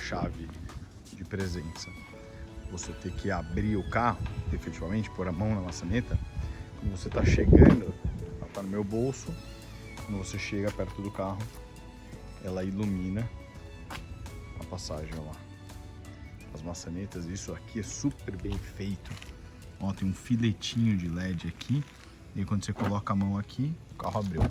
chave de presença. Você ter que abrir o carro, efetivamente, pôr a mão na maçaneta. Quando você está chegando, ela está no meu bolso. Quando você chega perto do carro, ela ilumina a passagem lá. As maçanetas, isso aqui é super bem feito. Ó, tem um filetinho de LED aqui. E quando você coloca a mão aqui, o carro abriu.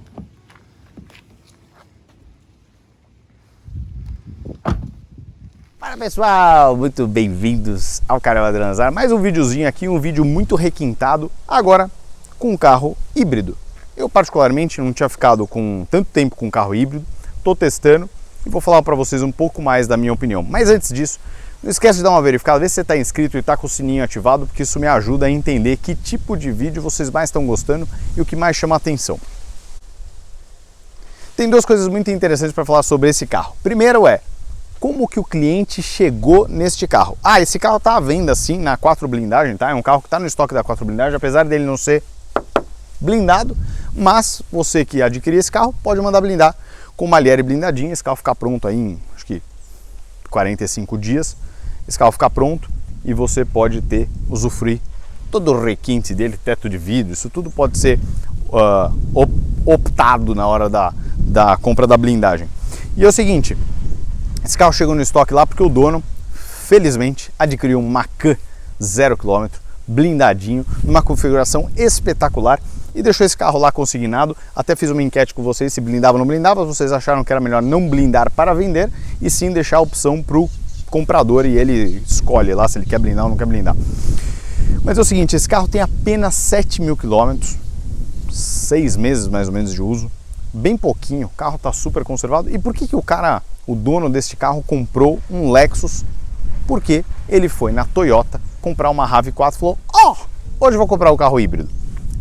Fala pessoal, muito bem-vindos ao canal Adranzar. Mais um videozinho aqui, um vídeo muito requintado, agora com um carro híbrido. Eu particularmente não tinha ficado com tanto tempo com um carro híbrido, estou testando e vou falar para vocês um pouco mais da minha opinião. Mas antes disso, não esquece de dar uma verificada, ver se você está inscrito e está com o sininho ativado, porque isso me ajuda a entender que tipo de vídeo vocês mais estão gostando e o que mais chama a atenção. Tem duas coisas muito interessantes para falar sobre esse carro. Primeiro é, como que o cliente chegou neste carro? Esse carro está à venda sim na 4 blindagem, tá? É um carro que está no estoque da 4 blindagem, apesar dele não ser blindado, mas você que adquirir esse carro pode mandar blindar com uma Liere blindadinha. Esse carro ficar pronto aí em, acho que 45 dias, esse carro ficar pronto e você pode usufruir todo o requinte dele, teto de vidro, isso tudo pode ser optado na hora da compra da blindagem. E é o seguinte, esse carro chegou no estoque lá porque o dono, felizmente, adquiriu um Macan 0 km, blindadinho, numa configuração espetacular e deixou esse carro lá consignado. Até fiz uma enquete com vocês se blindava ou não blindava, vocês acharam que era melhor não blindar para vender e sim deixar a opção para o comprador e ele escolhe lá se ele quer blindar ou não quer blindar. Mas é o seguinte, esse carro tem apenas 7.000 km, 6 meses mais ou menos de uso, bem pouquinho, o carro está super conservado. E por que o dono deste carro comprou um Lexus? Porque ele foi na Toyota comprar uma RAV4 e falou, hoje eu vou comprar o carro híbrido.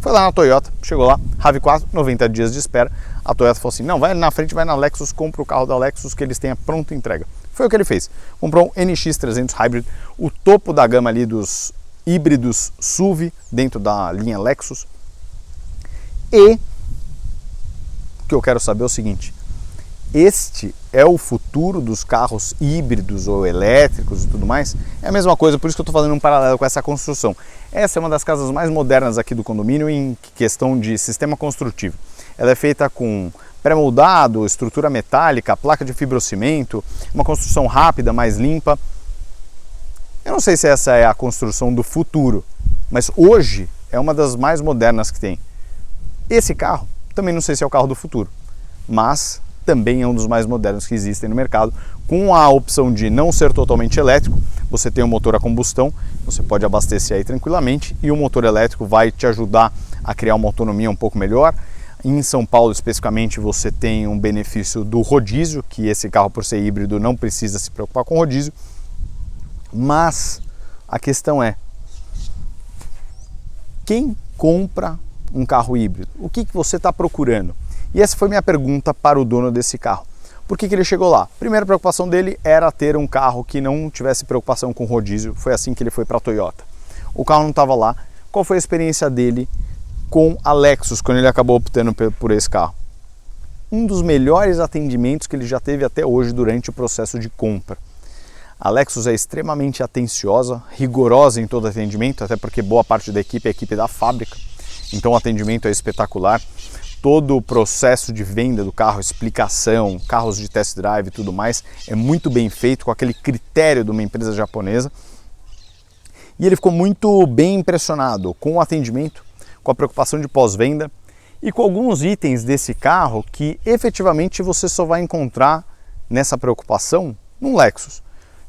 Foi lá na Toyota, chegou lá, RAV4, 90 dias de espera. A Toyota falou assim, não, vai na frente, vai na Lexus, compra o carro da Lexus que eles têm a pronta entrega. Foi o que ele fez. Comprou um NX300 Hybrid, o topo da gama ali dos híbridos SUV dentro da linha Lexus. E o que eu quero saber é o seguinte, este é o futuro dos carros híbridos ou elétricos e tudo mais? É a mesma coisa, por isso que eu estou fazendo um paralelo com essa construção. Essa é uma das casas mais modernas aqui do condomínio em questão de sistema construtivo. Ela é feita com pré-moldado, estrutura metálica, placa de fibrocimento, uma construção rápida, mais limpa. Eu não sei se essa é a construção do futuro, mas hoje é uma das mais modernas que tem. Esse carro, também não sei se é o carro do futuro, mas também é um dos mais modernos que existem no mercado, com a opção de não ser totalmente elétrico. Você tem um motor a combustão, você pode abastecer aí tranquilamente e o motor elétrico vai te ajudar a criar uma autonomia um pouco melhor. Em São Paulo especificamente você tem um benefício do rodízio, que esse carro por ser híbrido não precisa se preocupar com rodízio, mas a questão é, quem compra um carro híbrido? O que você está procurando? E essa foi minha pergunta para o dono desse carro. Por que ele chegou lá? Primeira preocupação dele era ter um carro que não tivesse preocupação com rodízio. Foi assim que ele foi para a Toyota. O carro não estava lá. Qual foi a experiência dele com a Lexus quando ele acabou optando por esse carro? Um dos melhores atendimentos que ele já teve até hoje durante o processo de compra. A Lexus é extremamente atenciosa, rigorosa em todo atendimento, até porque boa parte da equipe é a equipe da fábrica. Então o atendimento é espetacular. Todo o processo de venda do carro, explicação, carros de test drive e tudo mais, é muito bem feito, com aquele critério de uma empresa japonesa. E ele ficou muito bem impressionado com o atendimento, com a preocupação de pós-venda e com alguns itens desse carro que efetivamente você só vai encontrar nessa preocupação num Lexus.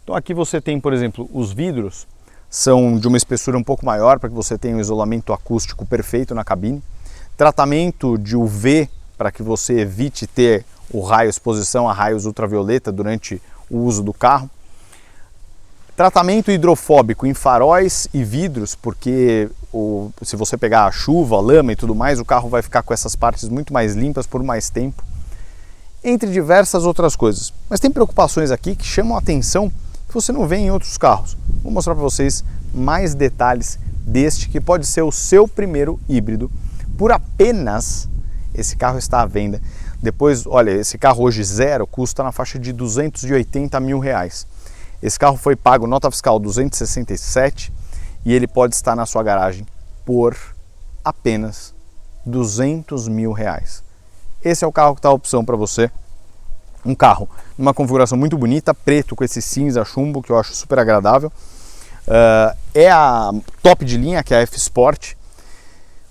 Então aqui você tem, por exemplo, os vidros são de uma espessura um pouco maior para que você tenha um isolamento acústico perfeito na cabine. Tratamento de UV para que você evite ter exposição a raios ultravioleta durante o uso do carro. Tratamento hidrofóbico em faróis e vidros, porque se você pegar a chuva, a lama e tudo mais, o carro vai ficar com essas partes muito mais limpas por mais tempo. Entre diversas outras coisas. Mas tem preocupações aqui que chamam a atenção que você não vê em outros carros. Vou mostrar para vocês mais detalhes deste que pode ser o seu primeiro híbrido. Por apenas, esse carro está à venda. Depois, olha, esse carro hoje zero custa na faixa de R$280 mil. Esse carro foi pago nota fiscal 267 e ele pode estar na sua garagem por apenas R$200 mil. Esse é o carro que está a opção para você. Um carro numa configuração muito bonita, preto com esse cinza chumbo que eu acho super agradável. É a top de linha, que é a F-Sport,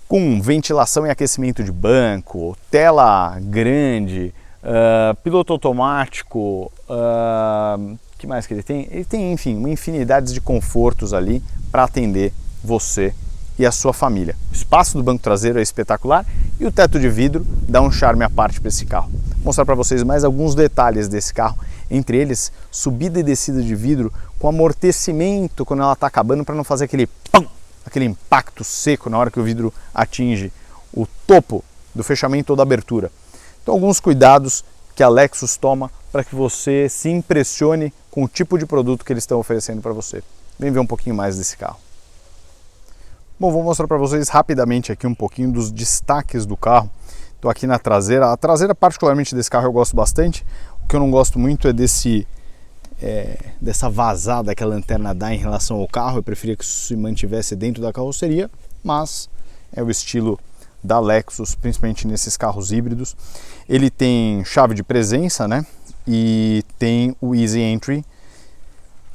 com ventilação e aquecimento de banco, tela grande, piloto automático, que mais que ele tem? Ele tem, enfim, uma infinidade de confortos ali para atender você e a sua família. O espaço do banco traseiro é espetacular e o teto de vidro dá um charme à parte para esse carro. Vou mostrar para vocês mais alguns detalhes desse carro, entre eles subida e descida de vidro com amortecimento quando ela está acabando, para não fazer aquele pum, aquele impacto seco na hora que o vidro atinge o topo do fechamento ou da abertura. Então, alguns cuidados que a Lexus toma para que você se impressione com o tipo de produto que eles estão oferecendo para você. Vem ver um pouquinho mais desse carro. Bom, vou mostrar para vocês rapidamente aqui um pouquinho dos destaques do carro. Estou aqui na traseira. A traseira, particularmente desse carro, eu gosto bastante. O que eu não gosto muito é dessa vazada que a lanterna dá em relação ao carro. Eu preferia que isso se mantivesse dentro da carroceria, mas é o estilo da Lexus, principalmente nesses carros híbridos. Ele tem chave de presença, né? E tem o Easy Entry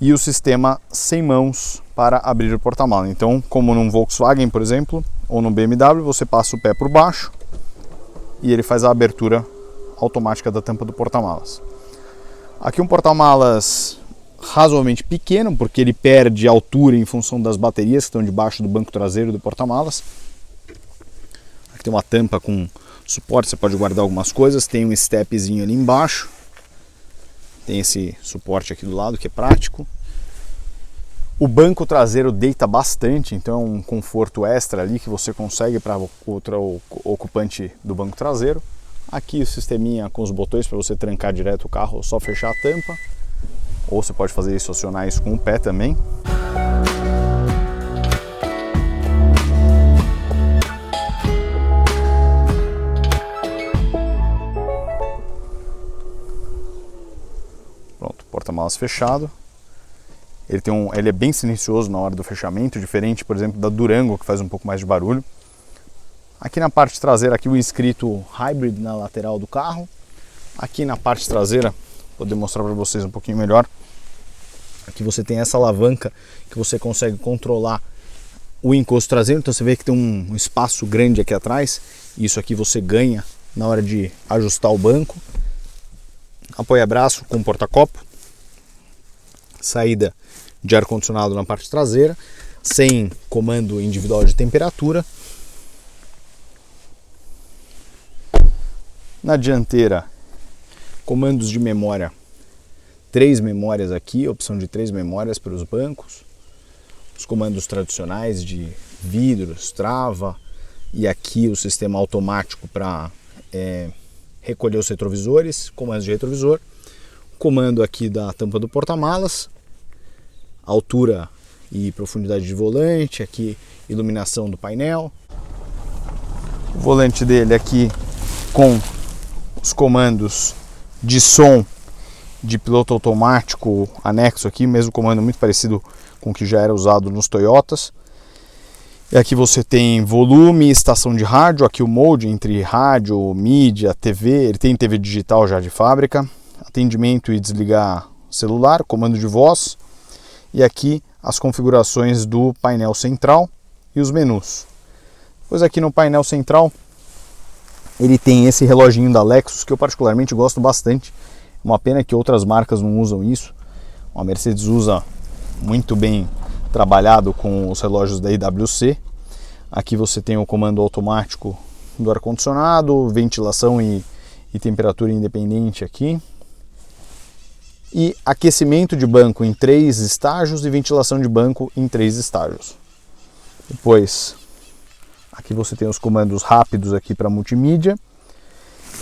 e o sistema sem mãos para abrir o porta-malas. Então, como num Volkswagen, por exemplo, ou no BMW, você passa o pé por baixo e ele faz a abertura automática da tampa do porta-malas. Aqui um porta-malas razoavelmente pequeno, porque ele perde altura em função das baterias que estão debaixo do banco traseiro do porta-malas. Aqui tem uma tampa com suporte, você pode guardar algumas coisas. Tem um stepzinho ali embaixo. Tem esse suporte aqui do lado que é prático. O banco traseiro deita bastante, então é um conforto extra ali que você consegue para outro ocupante do banco traseiro. Aqui o sisteminha com os botões para você trancar direto o carro, só fechar a tampa. Ou você pode fazer isso, acionar isso com o pé também. Pronto, porta-malas fechado. Ele é bem silencioso na hora do fechamento, diferente, por exemplo, da Durango, que faz um pouco mais de barulho. Aqui na parte traseira, aqui o escrito Hybrid na lateral do carro. Aqui na parte traseira, vou demonstrar para vocês um pouquinho melhor. Aqui você tem essa alavanca que você consegue controlar o encosto traseiro. Então você vê que tem um espaço grande aqui atrás. Isso aqui você ganha na hora de ajustar o banco. Apoia-braço com porta-copo. Saída de ar-condicionado na parte traseira. Sem comando individual de temperatura. Na dianteira, comandos de memória, 3 memórias aqui, opção de 3 memórias para os bancos, os comandos tradicionais de vidros, trava, e aqui o sistema automático para recolher os retrovisores, comandos de retrovisor, comando aqui da tampa do porta-malas, altura e profundidade de volante, aqui iluminação do painel, o volante dele aqui com os comandos de som de piloto automático anexo aqui, mesmo comando muito parecido com o que já era usado nos Toyotas. E aqui você tem volume, estação de rádio, aqui o mode entre rádio, mídia, TV, ele tem TV digital já de fábrica, atendimento e desligar celular, comando de voz, e aqui as configurações do painel central e os menus. Pois aqui no painel central ele tem esse reloginho da Lexus que eu particularmente gosto bastante. Uma pena que outras marcas não usam isso. A Mercedes usa muito bem trabalhado com os relógios da IWC. Aqui você tem o comando automático do ar-condicionado, ventilação e temperatura independente aqui. E aquecimento de banco em 3 estágios e ventilação de banco em 3 estágios. Depois, aqui você tem os comandos rápidos aqui para multimídia.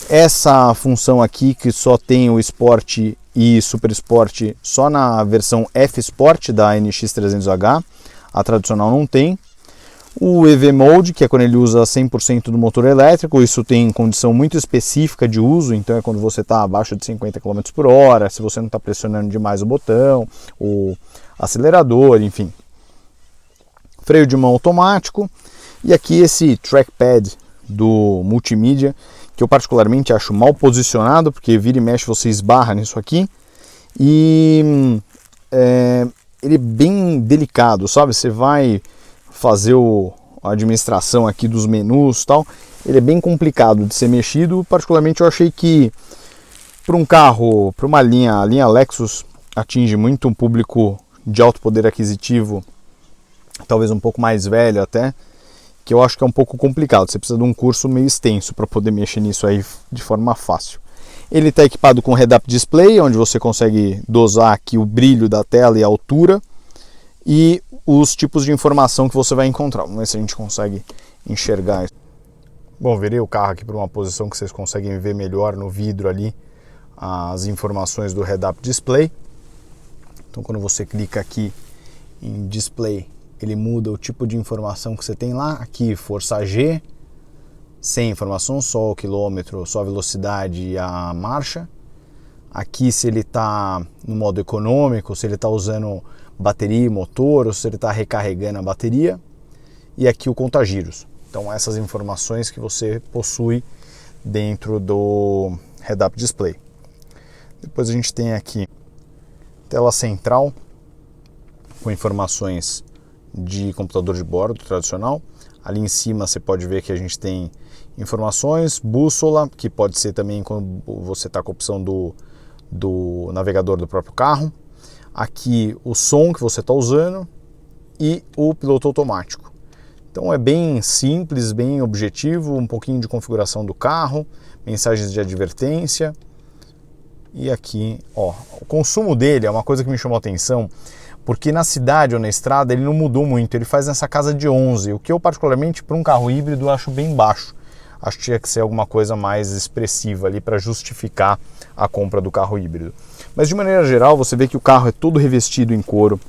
Essa função aqui que só tem o Sport e Super Sport só na versão F Sport da NX300H. A tradicional não tem. O EV Mode, que é quando ele usa 100% do motor elétrico, isso tem condição muito específica de uso, então é quando você está abaixo de 50 km por hora, se você não está pressionando demais o botão, o acelerador, enfim. Freio de mão automático, e aqui esse trackpad do multimídia, que eu particularmente acho mal posicionado, porque vira e mexe você esbarra nisso aqui, e ele é bem delicado, sabe? Você vai fazer a administração aqui dos menus e tal, ele é bem complicado de ser mexido. Particularmente eu achei que para um carro, para uma linha, a linha Lexus atinge muito um público de alto poder aquisitivo, talvez um pouco mais velho até, que eu acho que é um pouco complicado, você precisa de um curso meio extenso para poder mexer nisso aí de forma fácil. Ele está equipado com head-up display, onde você consegue dosar aqui o brilho da tela e a altura, e os tipos de informação que você vai encontrar. Vamos ver se a gente consegue enxergar isso. Bom, virei o carro aqui para uma posição que vocês conseguem ver melhor no vidro ali as informações do head-up display. Então quando você clica aqui em display, ele muda o tipo de informação que você tem lá. Aqui força G, sem informação, só o quilômetro, só a velocidade e a marcha. Aqui se ele está no modo econômico, se ele está usando bateria e motor, ou se ele está recarregando a bateria. E aqui o contagiros. Então essas informações que você possui dentro do head-up display. Depois a gente tem aqui tela central com informações de computador de bordo tradicional. Ali em cima você pode ver que a gente tem informações, bússola, que pode ser também quando você está com a opção do navegador do próprio carro. Aqui o som que você está usando e o piloto automático. Então é bem simples, bem objetivo, um pouquinho de configuração do carro, mensagens de advertência. E aqui, ó, o consumo dele é uma coisa que me chamou a atenção, porque na cidade ou na estrada ele não mudou muito, ele faz nessa casa de 11, o que eu particularmente para um carro híbrido acho bem baixo. Acho que tinha que ser alguma coisa mais expressiva ali para justificar a compra do carro híbrido. Mas de maneira geral você vê que o carro é todo revestido em couro,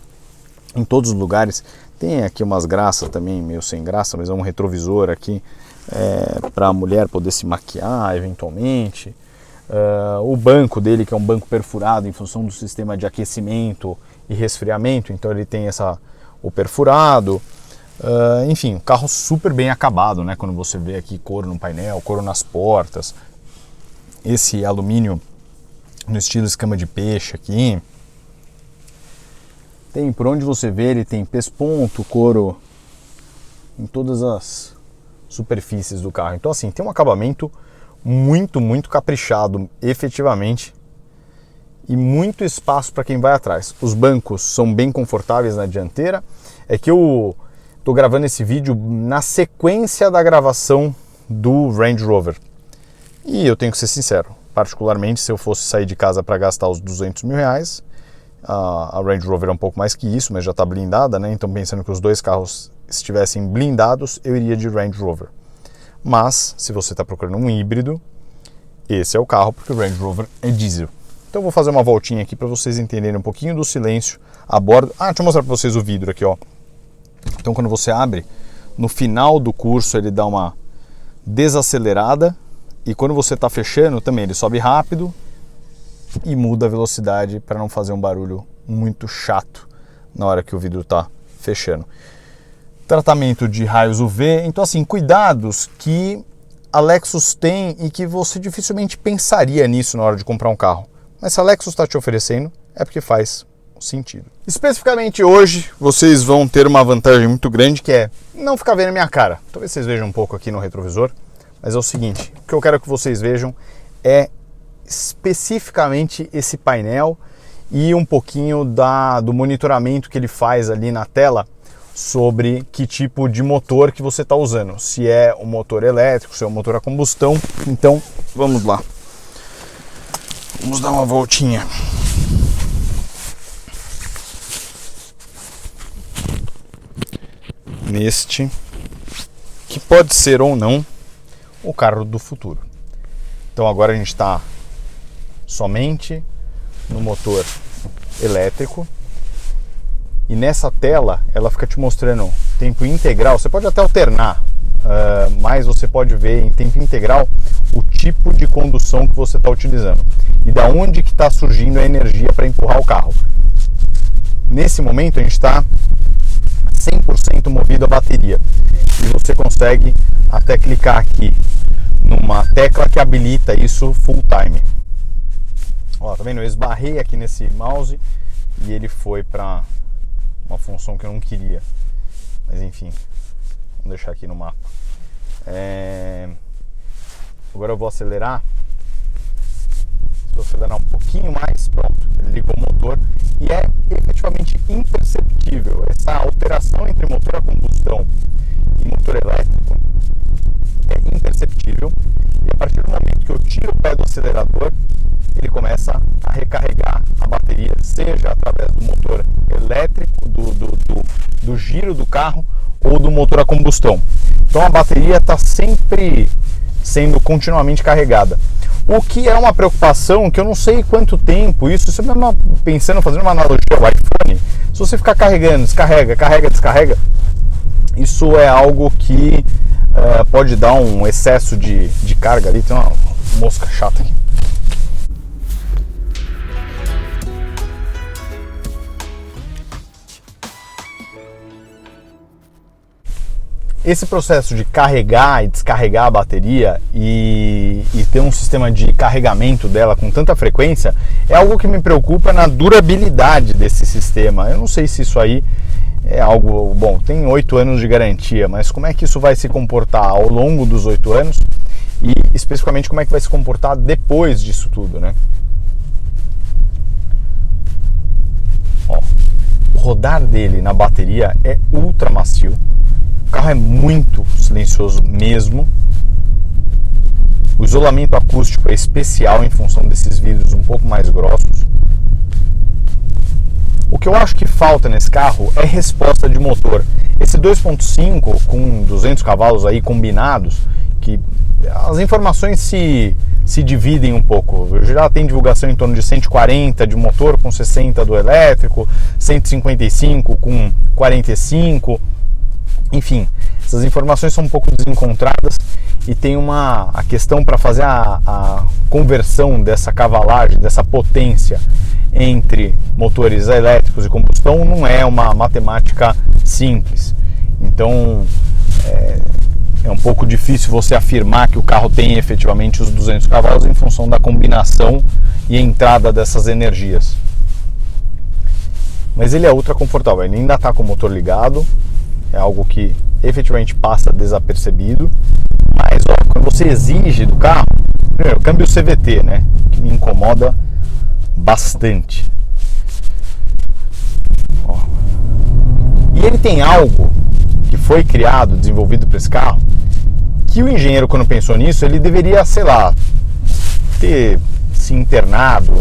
em todos os lugares. Tem aqui umas graças também, meio sem graça, mas é um retrovisor aqui para a mulher poder se maquiar eventualmente. O banco dele, que é um banco perfurado em função do sistema de aquecimento e resfriamento, então ele tem o perfurado. Enfim, um carro super bem acabado, né? Quando você vê aqui couro no painel, couro nas portas, esse alumínio no estilo escama de peixe aqui. Tem, por onde você vê, ele tem pesponto, couro em todas as superfícies do carro. Então assim, tem um acabamento muito, muito caprichado, efetivamente, e muito espaço para quem vai atrás. Os bancos são bem confortáveis na dianteira. É que eu estou gravando esse vídeo na sequência da gravação do Range Rover. E eu tenho que ser sincero, particularmente se eu fosse sair de casa para gastar os 200 mil reais, a Range Rover é um pouco mais que isso, mas já está blindada, né? Então pensando que os dois carros estivessem blindados, eu iria de Range Rover. Mas se você está procurando um híbrido, esse é o carro, porque o Range Rover é diesel. Então eu vou fazer uma voltinha aqui para vocês entenderem um pouquinho do silêncio a bordo. Deixa eu mostrar para vocês o vidro aqui, ó. Então quando você abre, no final do curso ele dá uma desacelerada, e quando você está fechando também ele sobe rápido e muda a velocidade para não fazer um barulho muito chato na hora que o vidro está fechando. Tratamento de raios UV, então assim, cuidados que a Lexus tem e que você dificilmente pensaria nisso na hora de comprar um carro. Mas se a Lexus está te oferecendo, é porque faz sentido. Especificamente hoje, vocês vão ter uma vantagem muito grande, que é não ficar vendo a minha cara. Talvez vocês vejam um pouco aqui no retrovisor, mas é o seguinte, o que eu quero que vocês vejam é especificamente esse painel e um pouquinho do monitoramento que ele faz ali na tela sobre que tipo de motor que você está usando. Se é um motor elétrico, se é um motor a combustão. Então, vamos lá. Vamos dar uma voltinha. Neste, que pode ser ou não o carro do futuro. Então agora a gente está somente no motor elétrico, e nessa tela ela fica te mostrando tempo integral, você pode até alternar, mas você pode ver em tempo integral o tipo de condução que você está utilizando e da onde que está surgindo a energia para empurrar o carro. Nesse momento a gente está 100% movido a bateria e você consegue até clicar aqui numa tecla que habilita isso full time. Ó, tá vendo? Eu esbarrei aqui nesse mouse e ele foi para uma função que eu não queria, mas enfim, vamos deixar aqui no mapa. Agora eu vou acelerar. Se eu acelerar um pouquinho mais, pronto, ele ligou o motor e é efetivamente imperceptível essa alteração entre motor a combustão e motor elétrico. É imperceptível, e a partir do momento que eu tiro o pé do acelerador, ele começa a recarregar a bateria, seja através do motor elétrico, do giro do carro, ou do motor a combustão. Então a bateria está sempre sendo continuamente carregada. O que é uma preocupação que eu não sei quanto tempo isso, você mesmo pensando, fazendo uma analogia ao iPhone, se você ficar carregando, descarrega, carrega, descarrega, isso é algo que pode dar um excesso de carga ali. Tem uma mosca chata aqui. Esse processo de carregar e descarregar a bateria e ter um sistema de carregamento dela com tanta frequência é algo que me preocupa na durabilidade desse sistema. Eu não sei se isso aí é algo... Bom, tem 8 anos de garantia, mas como é que isso vai se comportar ao longo dos 8 anos e especificamente como é que vai se comportar depois disso tudo, né? Ó, o rodar dele na bateria é ultra macio. O carro é muito silencioso mesmo. O isolamento acústico é especial em função desses vidros um pouco mais grossos. O que eu acho que falta nesse carro é resposta de motor. Esse 2.5 com 200 cavalos aí combinados, que as informações se dividem um pouco. Já tem divulgação em torno de 140 de motor com 60 do elétrico, 155 com 45. Enfim, essas informações são um pouco desencontradas e tem a questão para fazer a conversão dessa cavalagem, dessa potência entre motores elétricos e combustão não é uma matemática simples. Então é um pouco difícil você afirmar que o carro tem efetivamente os 200 cavalos em função da combinação e entrada dessas energias. Mas ele é ultra confortável, ele ainda está com o motor ligado. É algo que efetivamente passa desapercebido, mas ó, quando você exige do carro, primeiro, câmbio CVT, né, que me incomoda bastante. Ó. E ele tem algo que foi criado, desenvolvido para esse carro, que o engenheiro, quando pensou nisso, ele deveria, sei lá, ter se internado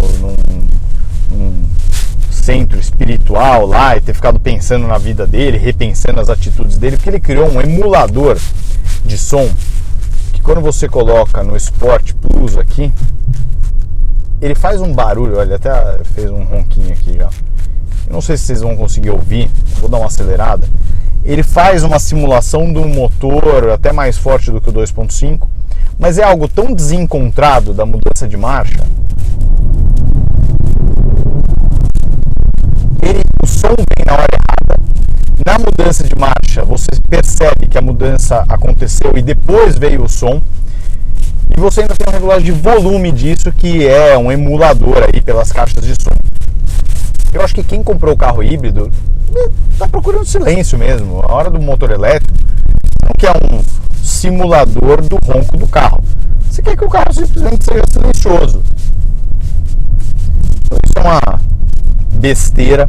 num centro espiritual lá e ter ficado pensando na vida dele, repensando as atitudes dele, porque ele criou um emulador de som que quando você coloca no Sport Plus aqui, ele faz um barulho. Olha, até fez um ronquinho aqui já. Eu não sei se vocês vão conseguir ouvir, vou dar uma acelerada. Ele faz uma simulação de um motor até mais forte do que o 2.5, mas é algo tão desencontrado da mudança de marcha. O som vem na hora errada. Na mudança de marcha, você percebe que a mudança aconteceu e depois veio o som. E você ainda tem um regulagem de volume disso, que é um emulador aí pelas caixas de som. Eu acho que quem comprou o carro híbrido está procurando silêncio mesmo. A hora do motor elétrico não quer um simulador do ronco do carro. Você quer que o carro simplesmente seja silencioso. Então, isso é uma besteira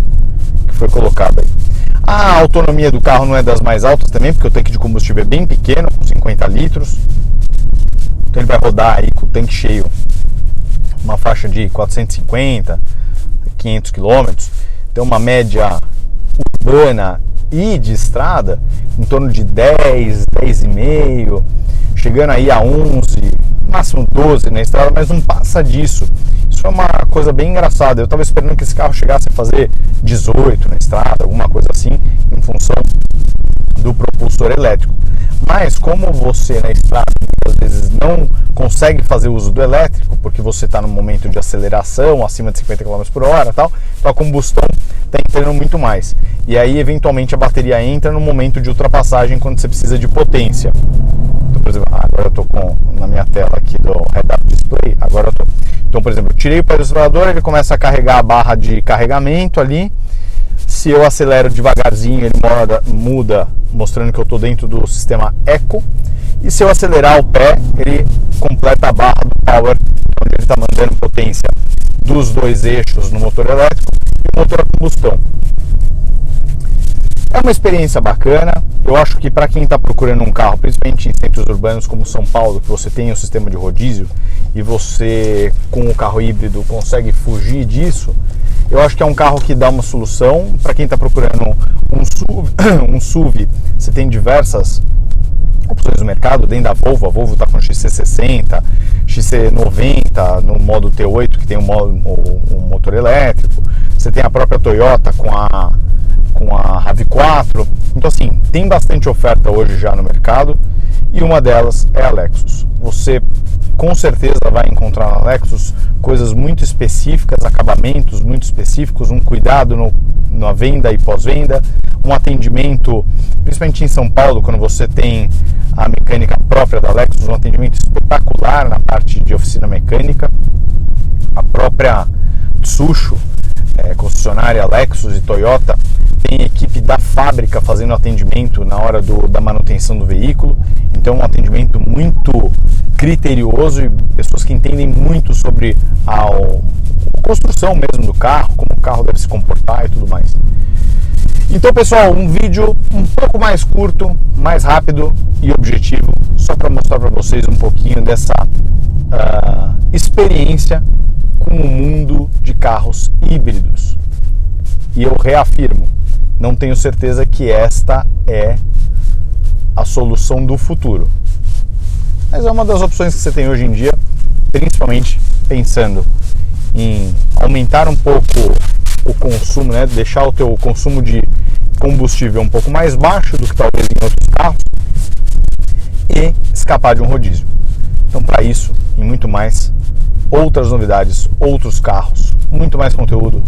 que foi colocada aí. A autonomia do carro não é das mais altas também, porque o tanque de combustível é bem pequeno, com 50 litros. Então ele vai rodar aí com o tanque cheio uma faixa de 450, 500 km. Tem uma média urbana e de estrada em torno de 10, 10,5, chegando aí a 11, máximo 12 na estrada, mas não passa disso. Isso é uma coisa bem engraçada. Eu estava esperando que esse carro chegasse a fazer 18 na estrada, alguma coisa assim, em função do propulsor elétrico. Mas como você na estrada muitas vezes não consegue fazer uso do elétrico, porque você está no momento de aceleração acima de 50 km por hora, tal, então a combustão está entrando muito mais. E aí eventualmente a bateria entra no momento de ultrapassagem, quando você precisa de potência. Então, por exemplo, agora eu estou na minha tela aqui do head-up display, agora eu tô. Então, por exemplo, eu tirei o pé do acelerador, ele começa a carregar a barra de carregamento ali. Se eu acelero devagarzinho, ele muda, mostrando que eu estou dentro do sistema Eco. E se eu acelerar o pé, ele completa a barra do Power, onde ele está mandando potência dos dois eixos no motor elétrico e motor a combustão. É uma experiência bacana. Eu acho que para quem está procurando um carro, principalmente em centros urbanos como São Paulo, que você tem um sistema de rodízio e você com o carro híbrido consegue fugir disso, eu acho que é um carro que dá uma solução. Para quem está procurando um SUV, você tem diversas opções no mercado, dentro da Volvo. A Volvo está com XC60, XC90 no modo T8, que tem um motor elétrico. Você tem a própria Toyota com a RAV4. Então assim, tem bastante oferta hoje já no mercado, e uma delas é a Lexus. Você com certeza vai encontrar na Lexus coisas muito específicas, acabamentos muito específicos, um cuidado na venda e pós-venda, um atendimento, principalmente em São Paulo, quando você tem a mecânica própria da Lexus, um atendimento espetacular na parte de oficina mecânica. A própria Tsusho, concessionária Lexus e Toyota, tem equipe da fábrica fazendo atendimento na hora da manutenção do veículo. Então, um atendimento muito criterioso e pessoas que entendem muito sobre a construção mesmo do carro, como o carro deve se comportar e tudo mais. Então, pessoal, um vídeo um pouco mais curto, mais rápido e objetivo, só para mostrar para vocês um pouquinho dessa experiência com o mundo de carros híbridos. E eu reafirmo, não tenho certeza que esta é a solução do futuro, mas é uma das opções que você tem hoje em dia, principalmente pensando em aumentar um pouco o consumo, né? Deixar o teu consumo de combustível um pouco mais baixo do que talvez em outros carros e escapar de um rodízio. Então, para isso e muito mais, outras novidades, outros carros, muito mais conteúdo.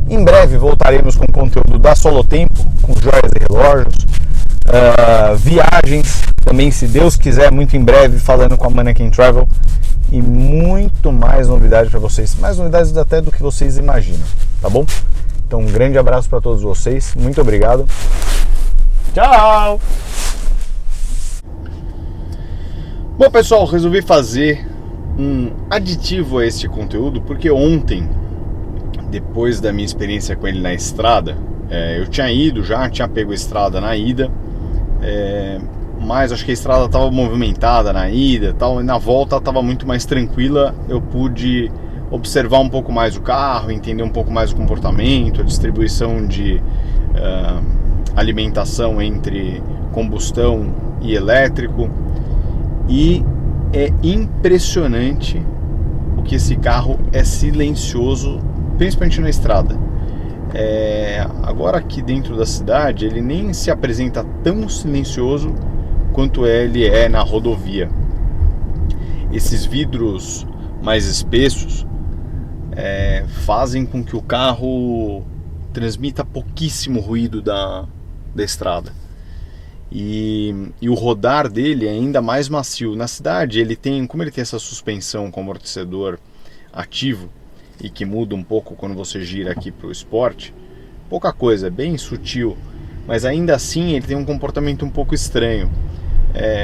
Em breve voltaremos com conteúdo da Solotempo, com joias e relógios, viagens, também, se Deus quiser, muito em breve, falando com a Mannequin Travel, e muito mais novidades para vocês, mais novidades até do que vocês imaginam, tá bom? Então, um grande abraço para todos vocês, muito obrigado, tchau! Bom, pessoal, resolvi fazer um aditivo a este conteúdo, porque ontem, depois da minha experiência com ele na estrada, eu tinha pego a estrada na ida, mas acho que a estrada estava movimentada na ida e na volta estava muito mais tranquila. Eu pude observar um pouco mais o carro, entender um pouco mais o comportamento, a distribuição de alimentação entre combustão e elétrico, e é impressionante o que esse carro é silencioso, principalmente na estrada. Agora aqui dentro da cidade ele nem se apresenta tão silencioso quanto ele é na rodovia. Esses vidros mais espessos fazem com que o carro transmita pouquíssimo ruído da estrada, e o rodar dele é ainda mais macio. Na cidade como ele tem essa suspensão com amortecedor ativo e que muda um pouco quando você gira aqui para o Sport, pouca coisa, é bem sutil, mas ainda assim ele tem um comportamento um pouco estranho.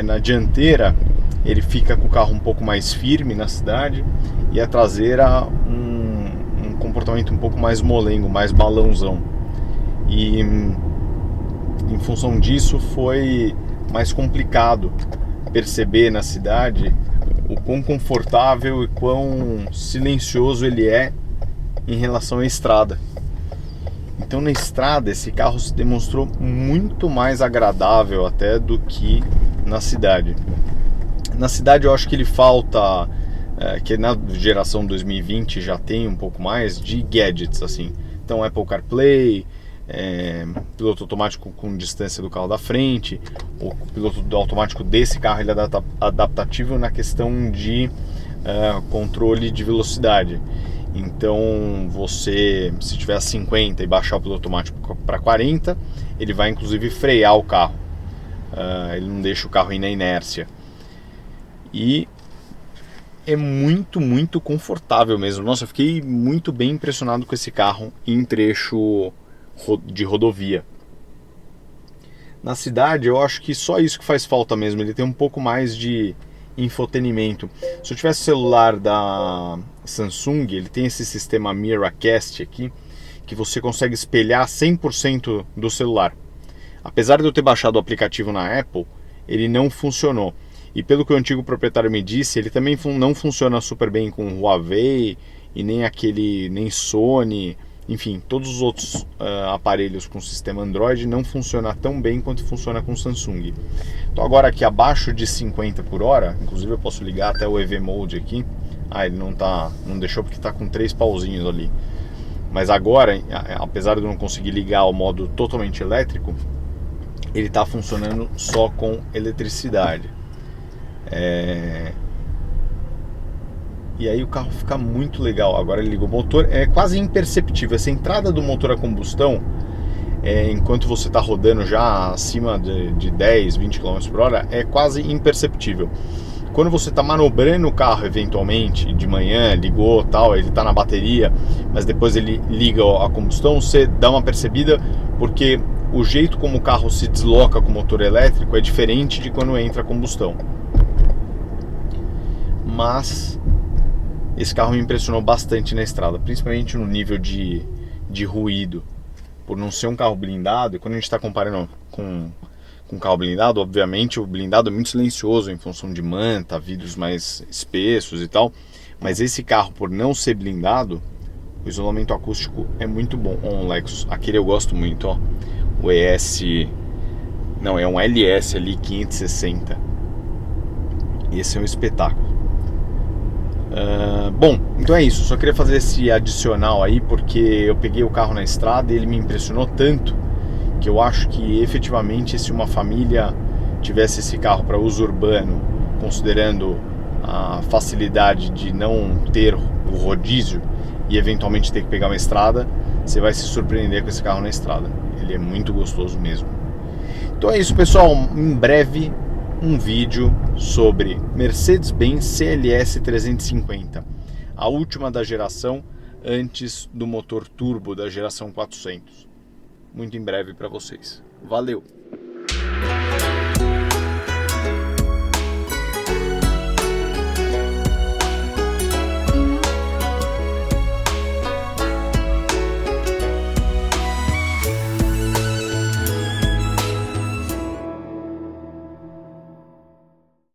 Na dianteira ele fica com o carro um pouco mais firme na cidade, e a traseira um comportamento um pouco mais molengo, mais balãozão, e em função disso foi mais complicado perceber na cidade o quão confortável e quão silencioso ele é em relação à estrada. Então, na estrada esse carro se demonstrou muito mais agradável até do que na cidade. Na cidade eu acho que ele falta, que na geração 2020 já tem um pouco mais de gadgets assim. Então, Apple CarPlay, piloto automático com distância do carro da frente. O piloto automático desse carro ele é adaptativo na questão de controle de velocidade. Então você, se tiver 50 e baixar o piloto automático para 40, ele vai inclusive frear o carro. Ele não deixa o carro ir na inércia. E é muito, muito confortável mesmo. Nossa, eu fiquei muito bem impressionado com esse carro em trecho de rodovia. Na cidade eu acho que só isso que faz falta mesmo. Ele tem um pouco mais de infotenimento. Se eu tivesse o celular da Samsung, ele tem esse sistema Miracast aqui, que você consegue espelhar 100% do celular. Apesar de eu ter baixado o aplicativo na Apple, ele não funcionou. E pelo que o antigo proprietário me disse, ele também não funciona super bem com Huawei e nem Sony, enfim, todos os outros aparelhos com sistema Android não funciona tão bem quanto funciona com Samsung. Então agora aqui abaixo de 50 por hora, inclusive eu posso ligar até o EV Mode aqui. Ele não deixou porque está com 3 pauzinhos ali. Mas agora, apesar de eu não conseguir ligar o modo totalmente elétrico, ele está funcionando só com eletricidade. E aí o carro fica muito legal. Agora ele liga o motor, é quase imperceptível. Essa entrada do motor a combustão, enquanto você está rodando já acima de 10, 20 km por hora, é quase imperceptível. Quando você está manobrando o carro eventualmente, de manhã, ligou tal, ele está na bateria, mas depois ele liga a combustão, você dá uma percebida, porque o jeito como o carro se desloca com o motor elétrico é diferente de quando entra a combustão. Mas esse carro me impressionou bastante na estrada, principalmente no nível de ruído, por não ser um carro blindado. E quando a gente está comparando com um carro blindado, obviamente o blindado é muito silencioso em função de manta, vidros mais espessos e tal, mas esse carro, por não ser blindado, o isolamento acústico é muito bom. Um Lexus, aquele eu gosto muito, ó, o é um LS ali 560, esse é um espetáculo. Bom, então é isso, só queria fazer esse adicional aí, porque eu peguei o carro na estrada e ele me impressionou tanto, que eu acho que efetivamente, se uma família tivesse esse carro para uso urbano, considerando a facilidade de não ter o rodízio e eventualmente ter que pegar uma estrada, você vai se surpreender com esse carro na estrada. Ele é muito gostoso mesmo. Então é isso, pessoal, em breve um vídeo sobre Mercedes-Benz CLS 350, a última da geração antes do motor turbo da geração 400. Muito em breve para vocês. Valeu!